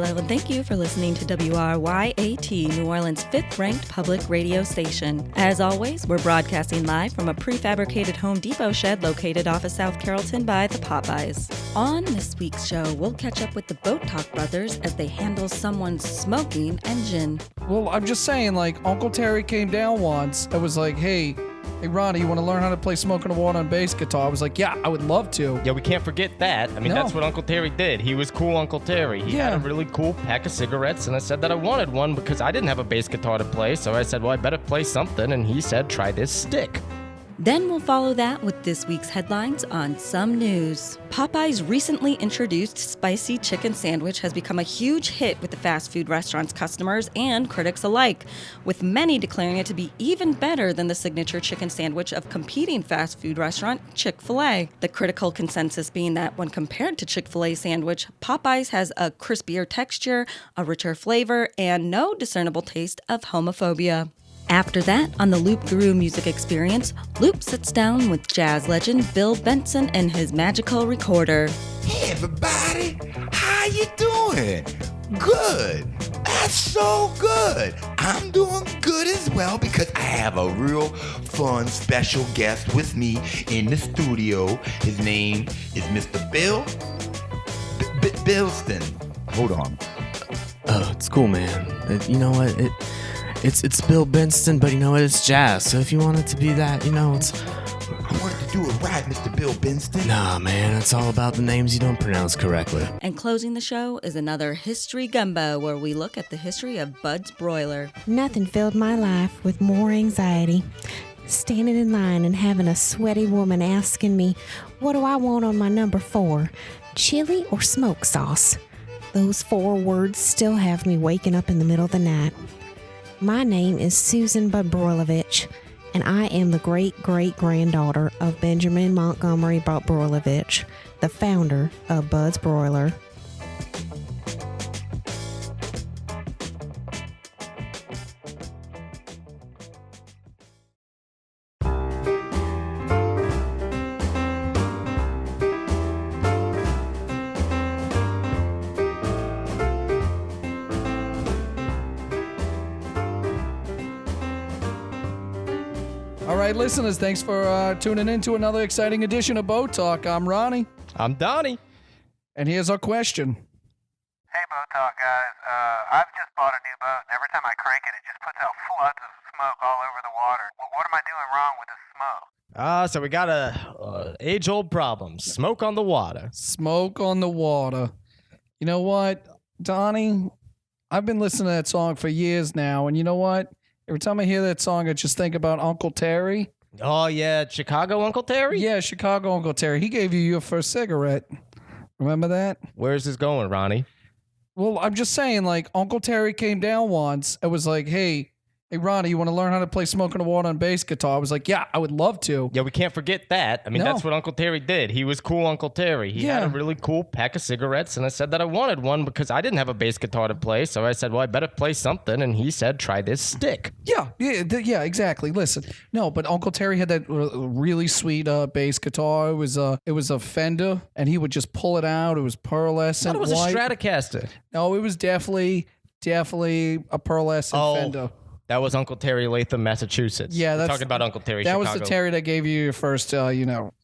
Hello, and thank you for listening to WRYAT, New Orleans' fifth-ranked public radio station. As always, we're broadcasting live from a prefabricated Home Depot shed located off of South Carrollton by the Popeyes. On this week's show, we'll catch up with the Boat Talk brothers as they handle someone's smoking engine. Well, I'm just saying, Uncle Terry came down once and was like, hey, Ronnie, you want to learn how to play Smoke on the Water on bass guitar? I was like, yeah, I would love to. Yeah, we can't forget that. I mean, That's what Uncle Terry did. He was cool Uncle Terry. He had a really cool pack of cigarettes, and I said that I wanted one because I didn't have a bass guitar to play, so I said, well, I better play something, and he said, try this stick. Then we'll follow that with this week's headlines on Some News. Popeyes' recently introduced spicy chicken sandwich has become a huge hit with the fast food restaurant's customers and critics alike, with many declaring it to be even better than the signature chicken sandwich of competing fast food restaurant Chick-fil-A. The critical consensus being that when compared to Chick-fil-A sandwich, Popeyes has a crispier texture, a richer flavor, and no discernible taste of homophobia. After that, on the Loupe Guru Music Experience, Loupe sits down with jazz legend Bill Binston and his magical recorder. Hey everybody, how you doing? Good. That's so good. I'm doing good as well because I have a real fun special guest with me in the studio. His name is Mr. Bill Binston. Hold on. Oh, it's cool, man. You know what? It's Bill Binston, but you know what? It's jazz. So if you want it to be that, it's... I wanted to do it right, Mr. Bill Binston. Nah, man. It's all about the names you don't pronounce correctly. And closing the show is another History Gumbo, where we look at the history of Bud's Broiler. Nothing filled my life with more anxiety. Standing in line and having a sweaty woman asking me, what do I want on my number 4? Chili or smoke sauce? Those 4 words still have me waking up in the middle of the night. My name is Susan Budbroilovich, and I am the great-great-granddaughter of Benjamin Montgomery Budbroilovich, the founder of Bud's Broiler. All right, listeners, thanks for tuning in to another exciting edition of Boat Talk. I'm Ronnie. I'm Donnie. And here's our question. Hey, Boat Talk guys. I've just bought a new boat, and every time I crank it, it just puts out floods of smoke all over the water. What am I doing wrong with this smoke? So we got a age-old problem. Smoke on the water. Smoke on the water. You know what, Donnie? I've been listening to that song for years now, and you know what? Every time I hear that song, I just think about Uncle Terry. Oh, yeah, Chicago Uncle Terry? Yeah, Chicago Uncle Terry. He gave you your first cigarette. Remember that? Where's this going, Ronnie? Well, I'm just saying, Uncle Terry came down once and was like, hey, Ronnie, you want to learn how to play Smoke on the Water on bass guitar? I was like, yeah, I would love to. Yeah, we can't forget that. I mean, That's what Uncle Terry did. He was cool Uncle Terry. He had a really cool pack of cigarettes, and I said that I wanted one because I didn't have a bass guitar to play, so I said, well, I better play something, and he said, try this stick. Yeah, exactly. Listen, no, but Uncle Terry had that really sweet bass guitar. It was a Fender, and he would just pull it out. It was pearlescent. I thought it was white. a Stratocaster. No, it was definitely a pearlescent Fender. That was Uncle Terry, Latham, Massachusetts. Yeah, We're talking about Uncle Terry, that Chicago. was the Terry that gave you your first,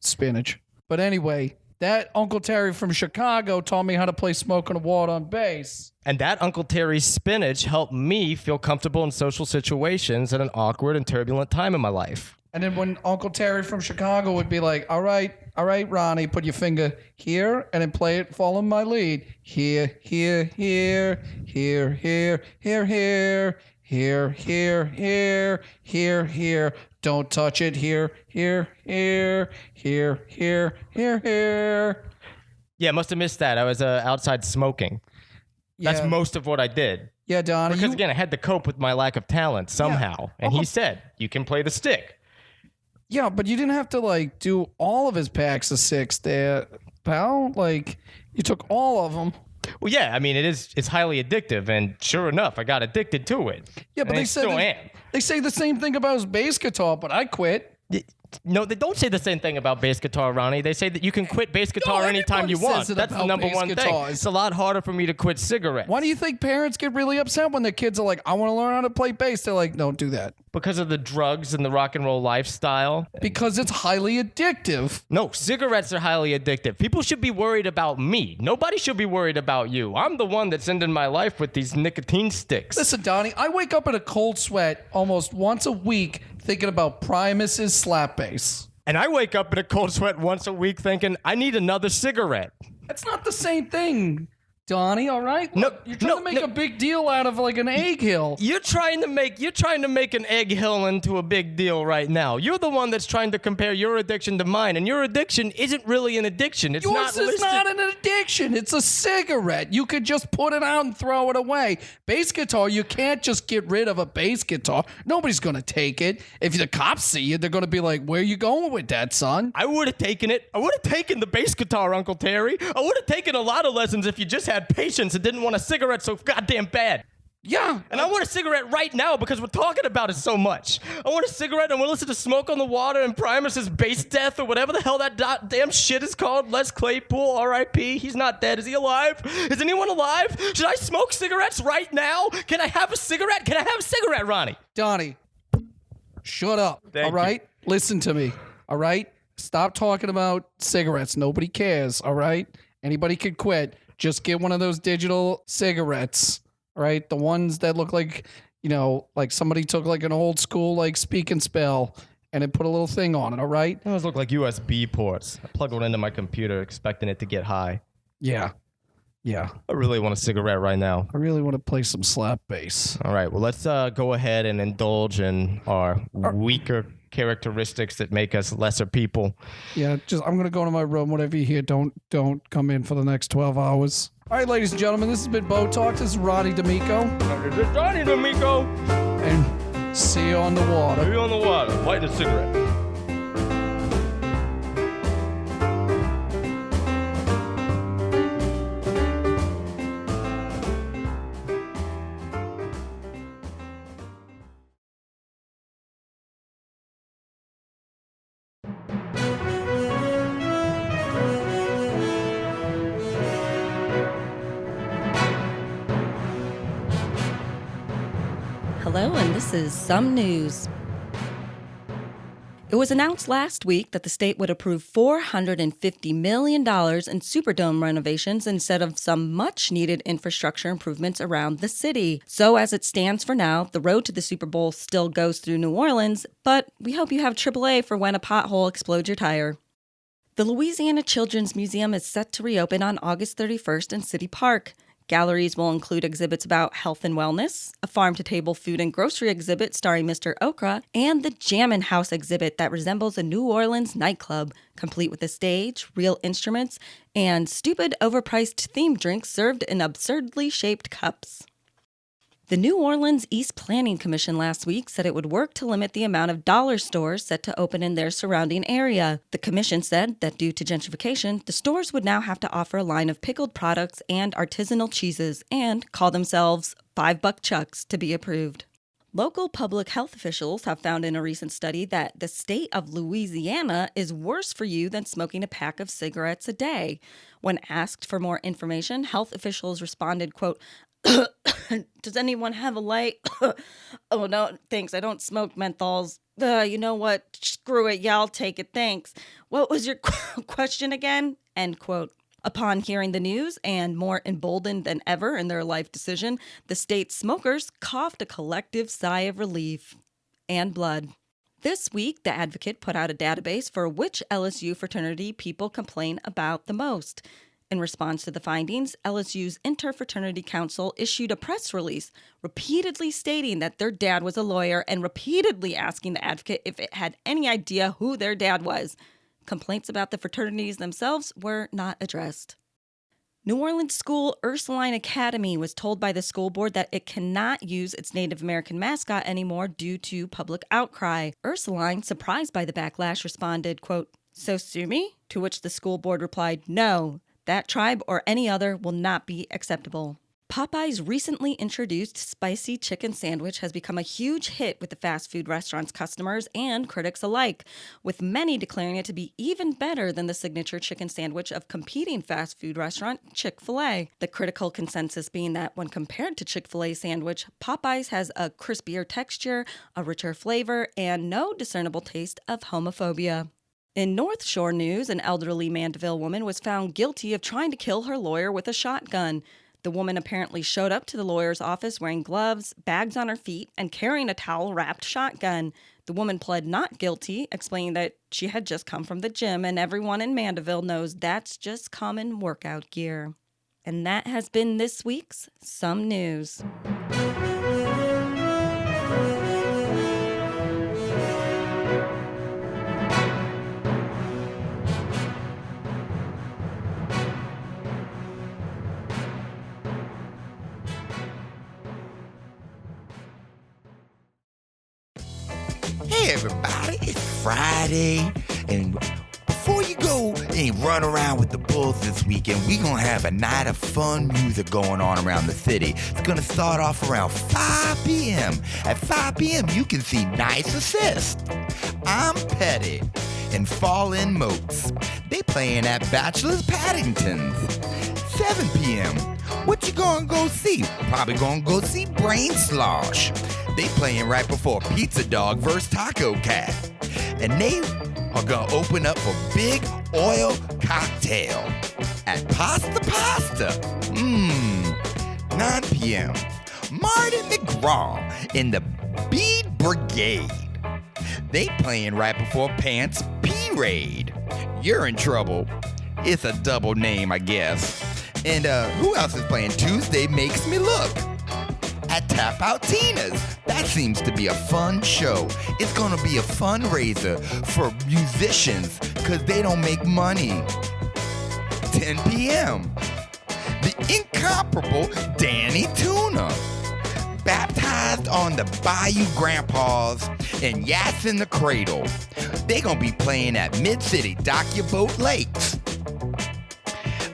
spinach. But anyway, that Uncle Terry from Chicago taught me how to play Smoke on the Water on bass. And that Uncle Terry's spinach helped me feel comfortable in social situations at an awkward and turbulent time in my life. And then when Uncle Terry from Chicago would be like, all right, Ronnie, put your finger here and then play it, follow my lead. Here, here, here, here, here, here, here. Here, here, here, here, here. Don't touch it. Here, here, here, here, here, here, here. Yeah, must have missed that. I was outside smoking. That's most of what I did. Yeah, Donnie. Because again, I had to cope with my lack of talent somehow. And he said, you can play the stick. Yeah, but you didn't have to do all of his packs of 6 there, pal. You took all of them. Well, yeah, I mean, it's highly addictive, and sure enough, I got addicted to it. Yeah, but they say the same thing about his bass guitar, but I quit. No, they don't say the same thing about bass guitar, Ronnie. They say that you can quit bass guitar anytime you want. That's the number one thing. It's a lot harder for me to quit cigarettes. Why do you think parents get really upset when their kids are like, I want to learn how to play bass? They're like, don't do that. Because of the drugs and the rock and roll lifestyle. Because it's highly addictive. No, cigarettes are highly addictive. People should be worried about me. Nobody should be worried about you. I'm the one that's ending my life with these nicotine sticks. Listen, Donnie, I wake up in a cold sweat almost once a week thinking about Primus's slap bass. And I wake up in a cold sweat once a week thinking, I need another cigarette. That's not the same thing, Donnie, all right? No, you're trying to make a big deal out of like an egg hill. You're trying to make an egg hill into a big deal right now. You're the one that's trying to compare your addiction to mine, and your addiction isn't really an addiction. It's Yours is not an addiction. It's a cigarette. You could just put it out and throw it away. Bass guitar, you can't just get rid of a bass guitar. Nobody's going to take it. If the cops see you, they're going to be like, where are you going with that, son? I would have taken it. I would have taken the bass guitar, Uncle Terry. I would have taken a lot of lessons if you just had patience and didn't want a cigarette so goddamn bad. Yeah. And I want a cigarette right now because we're talking about it so much. I want a cigarette and I want to listen to Smoke on the Water and Primus's Bass Death or whatever the hell that damn shit is called. Les Claypool, R.I.P. He's not dead. Is he alive? Is anyone alive? Should I smoke cigarettes right now? Can I have a cigarette? Can I have a cigarette, Ronnie? Donnie, shut up. All right? Listen to me. All right? Stop talking about cigarettes. Nobody cares. All right? Anybody could quit. Just get one of those digital cigarettes, right? The ones that look like, like somebody took like an old school like Speak and Spell and then put a little thing on it, all right? Those look like USB ports. I plug one into my computer expecting it to get high. Yeah. Yeah. I really want a cigarette right now. I really want to play some slap bass. All right, well, let's go ahead and indulge in our weaker characteristics that make us lesser people. Yeah, I'm going to go to my room. Whatever you hear, don't come in for the next 12 hours. All right, ladies and gentlemen, this has been Bo Talk. This is Ronnie D'Amico. This is Ronnie D'Amico. And see you on the water. See you on the water. Lighting a cigarette. Hello, and this is Some News. It was announced last week that the state would approve $450 million in Superdome renovations instead of some much-needed infrastructure improvements around the city. So as it stands for now, the road to the Super Bowl still goes through New Orleans, but we hope you have AAA for when a pothole explodes your tire. The Louisiana Children's Museum is set to reopen on August 31st in City Park. Galleries will include exhibits about health and wellness, a farm-to-table food and grocery exhibit starring Mr. Okra, and the Jammin' House exhibit that resembles a New Orleans nightclub, complete with a stage, real instruments, and stupid, overpriced themed drinks served in absurdly shaped cups. The New Orleans East Planning Commission last week said it would work to limit the amount of dollar stores set to open in their surrounding area. The commission said that due to gentrification, the stores would now have to offer a line of pickled products and artisanal cheeses and call themselves $5 Chucks to be approved. Local public health officials have found in a recent study that the state of Louisiana is worse for you than smoking a pack of cigarettes a day. When asked for more information, health officials responded, quote, "Does anyone have a light?" "Oh, no, thanks. I don't smoke menthols." You know what? Screw it. Yeah, I'll take it. Thanks. What was your question again? End quote. Upon hearing the news and more emboldened than ever in their life decision, the state's smokers coughed a collective sigh of relief and blood. This week, The Advocate put out a database for which LSU fraternity people complain about the most. In response to the findings, LSU's Interfraternity Council issued a press release repeatedly stating that their dad was a lawyer and repeatedly asking the Advocate if it had any idea who their dad was. Complaints about the fraternities themselves were not addressed. New Orleans school Ursuline Academy was told by the school board that it cannot use its Native American mascot anymore due to public outcry. Ursuline, surprised by the backlash, responded, quote, "So sue me?" To which the school board replied, "No. That tribe or any other will not be acceptable." Popeyes' recently introduced spicy chicken sandwich has become a huge hit with the fast food restaurant's customers and critics alike, with many declaring it to be even better than the signature chicken sandwich of competing fast food restaurant Chick-fil-A. The critical consensus being that when compared to Chick-fil-A sandwich, Popeyes has a crispier texture, a richer flavor, and no discernible taste of homophobia. In North Shore news, an elderly Mandeville woman was found guilty of trying to kill her lawyer with a shotgun. The woman apparently showed up to the lawyer's office wearing gloves, bags on her feet, and carrying a towel-wrapped shotgun. The woman pled not guilty, explaining that she had just come from the gym, and everyone in Mandeville knows that's just common workout gear. And that has been this week's Some News. Hey everybody, it's Friday, and before you go and run around with the bulls this weekend, we gonna have a night of fun music going on around the city. It's gonna start off around 5 p.m. At 5 p.m. you can see Nice Assist, I'm Petty, and Fall In Moats. They playing at Bachelor's Paddington's. 7 p.m. What you gonna go see? Probably gonna go see Brain Slosh. They playing right before Pizza Dog vs. Taco Cat. And they are gonna open up for Big Oil Cocktail at Pasta. 9 p.m. Martin McGraw in the Bead Brigade. They playing right before Pants P-Raid. You're in trouble. It's a double name, I guess. And who else is playing? Tuesday Makes Me Look at Tap Out Tina's. That seems to be a fun show. It's gonna be a fundraiser for musicians because they don't make money. 10 p.m. The incomparable Danny Tuna, baptized on the Bayou Grandpas and Yats in the Cradle. They gonna be playing at Mid-City Dock Your Boat Lakes.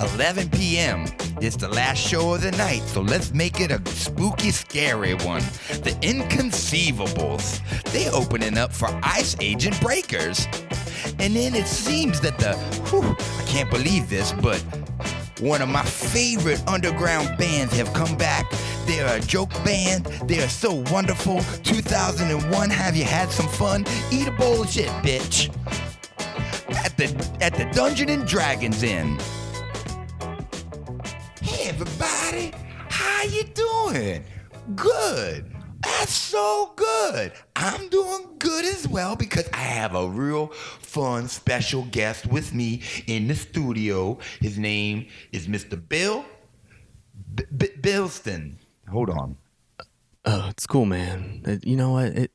11 p.m. It's the last show of the night, so let's make it a spooky, scary one. The Inconceivables. They opening up for Ice Agent Breakers. And then it seems that I can't believe this, but one of my favorite underground bands have come back. They're a joke band. They are so wonderful. 2001, have you had some fun? Eat a bowl of shit, bitch. At the Dungeon and Dragons Inn. Hey everybody, how you doing? Good. That's so good. I'm doing good as well because I have a real fun special guest with me in the studio. His name is Mr. Binston. Hold on. Oh, it's cool, man. You know what?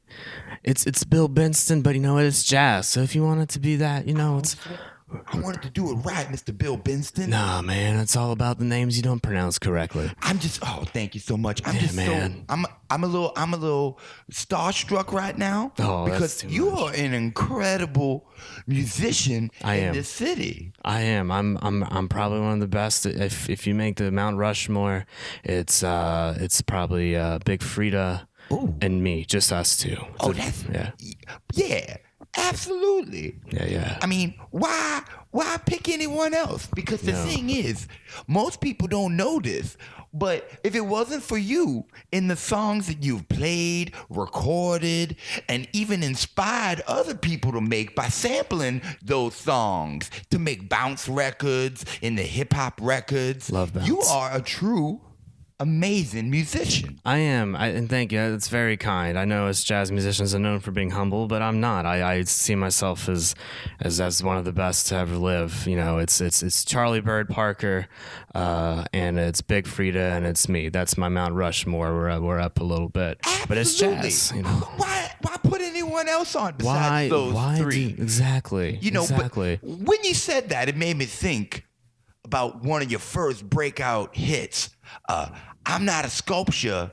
It's Bill Binston, but you know what? It's jazz. So if you want it to be that, it's. I wanted to do it right, Mr. Bill Binston. Nah, man, it's all about the names you don't pronounce correctly. Thank you so much. I'm a little starstruck right now because you are an incredible musician in this city. I am. I'm probably one of the best. If you make the Mount Rushmore, it's probably Big Frida and me, just us two. Yeah. Absolutely. Yeah. I mean, why pick anyone else? Because the thing is, most people don't know this, but if it wasn't for you in the songs that you've played, recorded, and even inspired other people to make by sampling those songs to make bounce records and the hip hop records. Love bounce. You are a true amazing musician. I am, and thank you. It's very kind. I know as jazz musicians are known for being humble, but I'm not. I see myself as one of the best to ever live. It's Charlie Bird Parker, and it's Big Frida, and it's me. That's my Mount Rushmore. We're up a little bit, Absolutely. But it's jazz. Why put anyone else on besides those three? Exactly. Exactly. But when you said that, it made me think about one of your first breakout hits. I'm not a sculpture,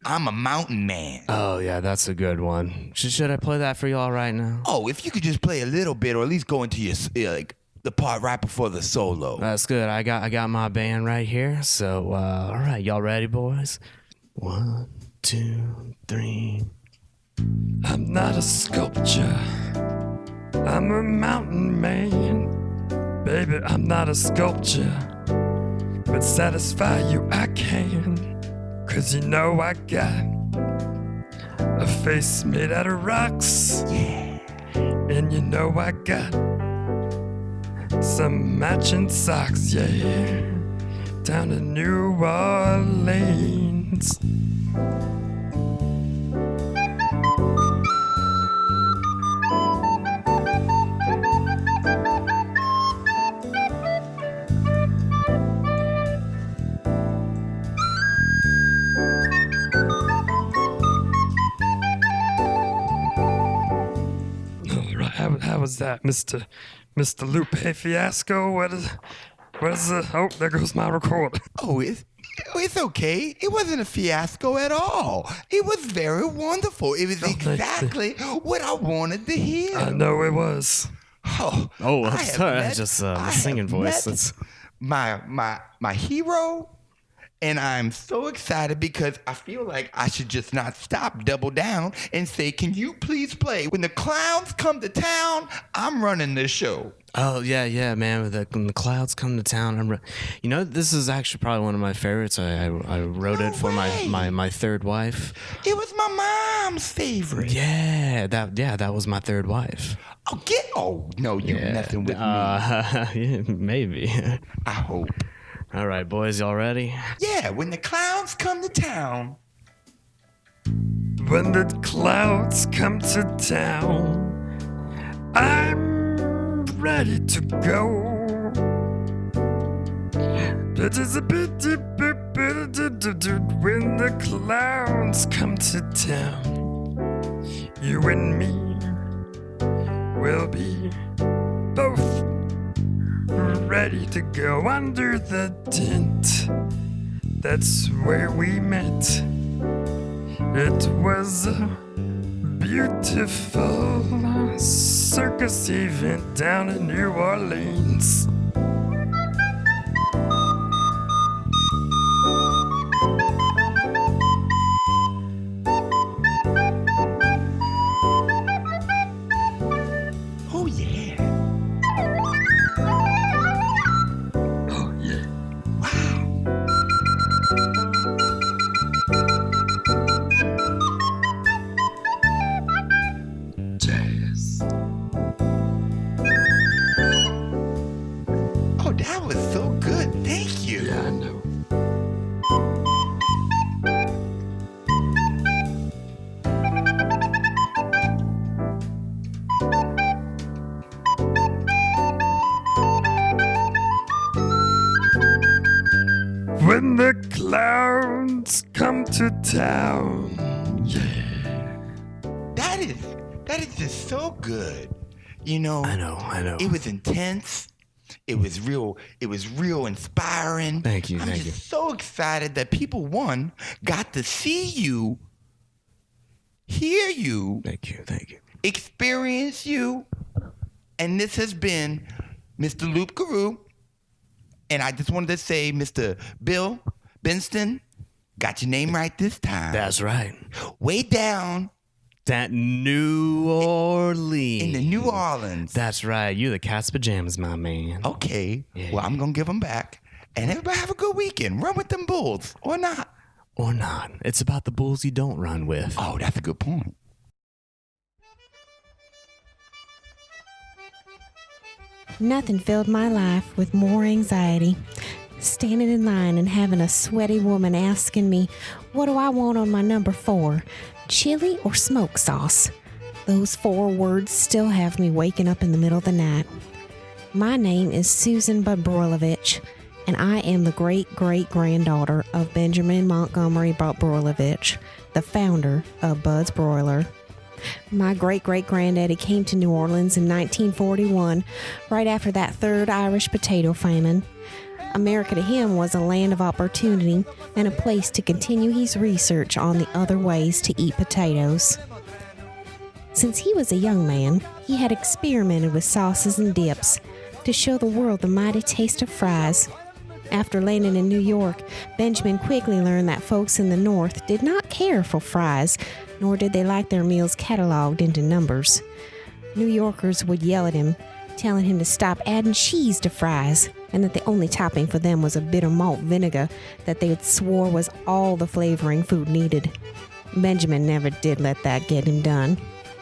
I'm a mountain man. Oh, yeah, that's a good one. Should I play that for y'all right now? Oh, if you could just play a little bit or at least go into your the part right before the solo. That's good. I got my band right here. So, all right, y'all ready, boys? 1, 2, 3. I'm not a sculpture. I'm a mountain man. Baby, I'm not a sculpture. But satisfy you I can. 'Cause you know I got a face made out of rocks. Yeah. And you know I got some matching socks, yeah. Down to New Orleans. How was that, Mr. Loupe Fiasco? What is oh, there goes my recorder. Oh, it's okay. It wasn't a fiasco at all. It was very wonderful. It was exactly what I wanted to hear. I know it was. Oh, I'm sorry. I just the singing voice. It's my hero. And I'm so excited because I feel like I should just not stop, double down, and say, can you please play? When the clowns come to town, I'm running this show. Oh, yeah, man. When the clouds come to town, this is actually probably one of my favorites. I wrote it for my third wife. It was my mom's favorite. Yeah, that was my third wife. Oh, no, you're messing with me. Yeah, maybe. I hope. All right, boys, y'all ready? Yeah, when the clowns come to town. When the clouds come to town, I'm ready to go. When the clowns come to town, you and me will be both ready to go under the tent. That's where we met. It was a beautiful circus event down in New Orleans. Oh, yeah. Oh, yeah. Wow. Jazz. Oh, that was so good. Thank you. Yeah, I know. When the clowns come to town, yeah. That is just so good. You know. I know. It was intense. It was real inspiring. Thank you. I'm just so excited that people, one, got to see you, hear you. Thank you. Experience you. And this has been Mr. Loupe Guru. And I just wanted to say, Mr. Bill Binston, got your name right this time. That's right. Way down That New Orleans. in the New Orleans. That's right. You the cat's pajamas, my man. Okay. Yeah. Well, I'm going to give them back. And everybody have a good weekend. Run with them bulls or not. Or not. It's about the bulls you don't run with. Oh, that's a good point. Nothing filled my life with more anxiety. Standing in line and having a sweaty woman asking me, what do I want on my number 4? Chili or smoke sauce? Those 4 words still have me waking up in the middle of the night. My name is Susan Broiler, and I am the great-great-granddaughter of Benjamin Montgomery Broiler, the founder of Bud's Broiler. My great-great-granddaddy came to New Orleans in 1941, right after that third Irish potato famine. America to him was a land of opportunity and a place to continue his research on the other ways to eat potatoes. Since he was a young man, he had experimented with sauces and dips, to show the world the mighty taste of fries. After landing in New York, Benjamin quickly learned that folks in the North did not care for fries, nor did they like their meals cataloged into numbers. New Yorkers would yell at him, telling him to stop adding cheese to fries, and that the only topping for them was a bitter malt vinegar that they swore was all the flavoring food needed. Benjamin never did let that get him done.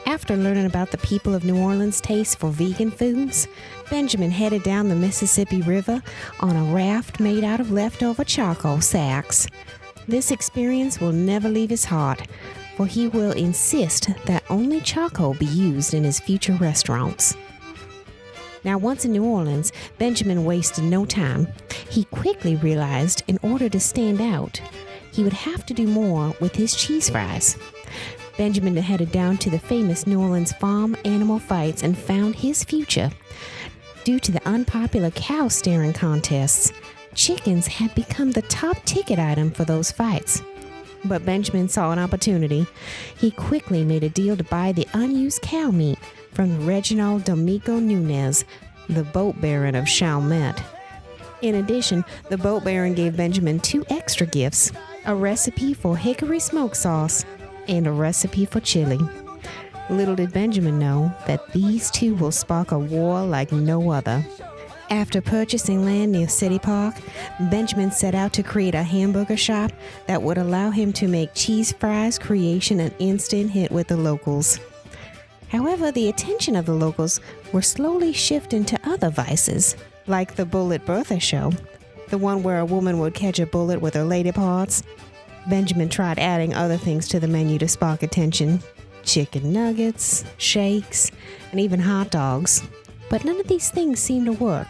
After learning about the people of New Orleans' taste for vegan foods, Benjamin headed down the Mississippi River on a raft made out of leftover charcoal sacks. This experience will never leave his heart, for he will insist that only charcoal be used in his future restaurants. Now, once in New Orleans, Benjamin wasted no time. He quickly realized in order to stand out, he would have to do more with his cheese fries. Benjamin headed down to the famous New Orleans farm animal fights and found his future. Due to the unpopular cow staring contests, chickens had become the top ticket item for those fights. But Benjamin saw an opportunity. He quickly made a deal to buy the unused cow meat from Reginald Domingo Nunez, the boat baron of Chalmette. In addition, the boat baron gave Benjamin 2 extra gifts, a recipe for hickory smoke sauce and a recipe for chili. Little did Benjamin know that these 2 will spark a war like no other. After purchasing land near City Park, Benjamin set out to create a hamburger shop that would allow him to make cheese fries creation an instant hit with the locals. However, the attention of the locals were slowly shifting to other vices, like the Bullet Bertha show, the one where a woman would catch a bullet with her lady parts. Benjamin tried adding other things to the menu to spark attention: chicken nuggets, shakes, and even hot dogs. But none of these things seemed to work.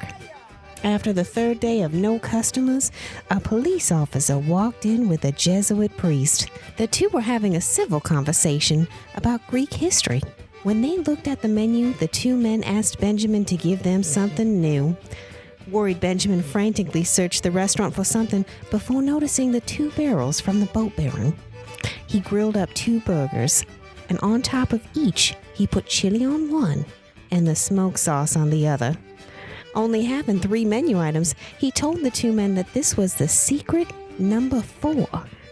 After the 3rd day of no customers, a police officer walked in with a Jesuit priest. The 2 were having a civil conversation about Greek history. When they looked at the menu, the 2 men asked Benjamin to give them something new. Worried, Benjamin frantically searched the restaurant for something before noticing the 2 barrels from the boat baron. He grilled up 2 burgers, and on top of each, he put chili on one and the smoke sauce on the other. Only having 3 menu items, he told the 2 men that this was the secret number 4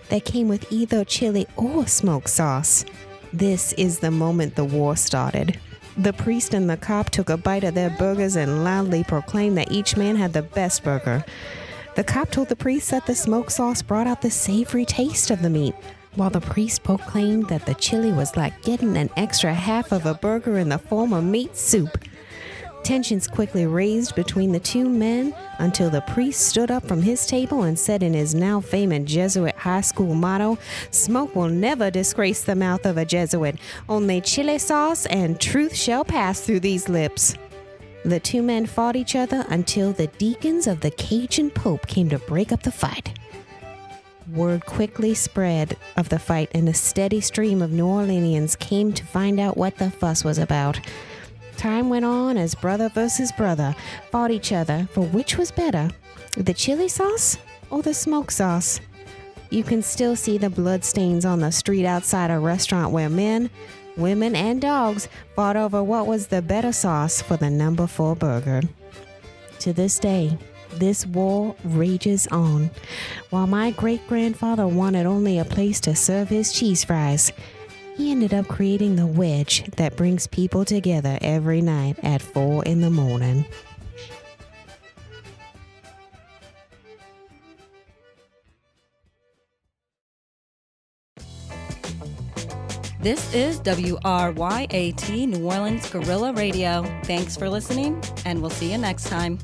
that came with either chili or smoke sauce. This is the moment the war started. The priest and the cop took a bite of their burgers and loudly proclaimed that each man had the best burger. The cop told the priest that the smoke sauce brought out the savory taste of the meat, while the priest proclaimed that the chili was like getting an extra half of a burger in the form of meat soup. Tensions quickly raised between the 2 men until the priest stood up from his table and said in his now famous Jesuit high school motto, "Smoke will never disgrace the mouth of a Jesuit. Only chili sauce and truth shall pass through these lips." The 2 men fought each other until the deacons of the Cajun Pope came to break up the fight. Word quickly spread of the fight, and a steady stream of New Orleanians came to find out what the fuss was about. Time went on as brother versus brother fought each other for which was better, the chili sauce or the smoke sauce. You can still see the bloodstains on the street outside a restaurant where men, women, and dogs fought over what was the better sauce for the number 4 burger. To this day, this war rages on. While my great-grandfather wanted only a place to serve his cheese fries, he ended up creating the wedge that brings people together every night at 4 in the morning. This is WRYAT New Orleans Guerrilla Radio. Thanks for listening, and we'll see you next time.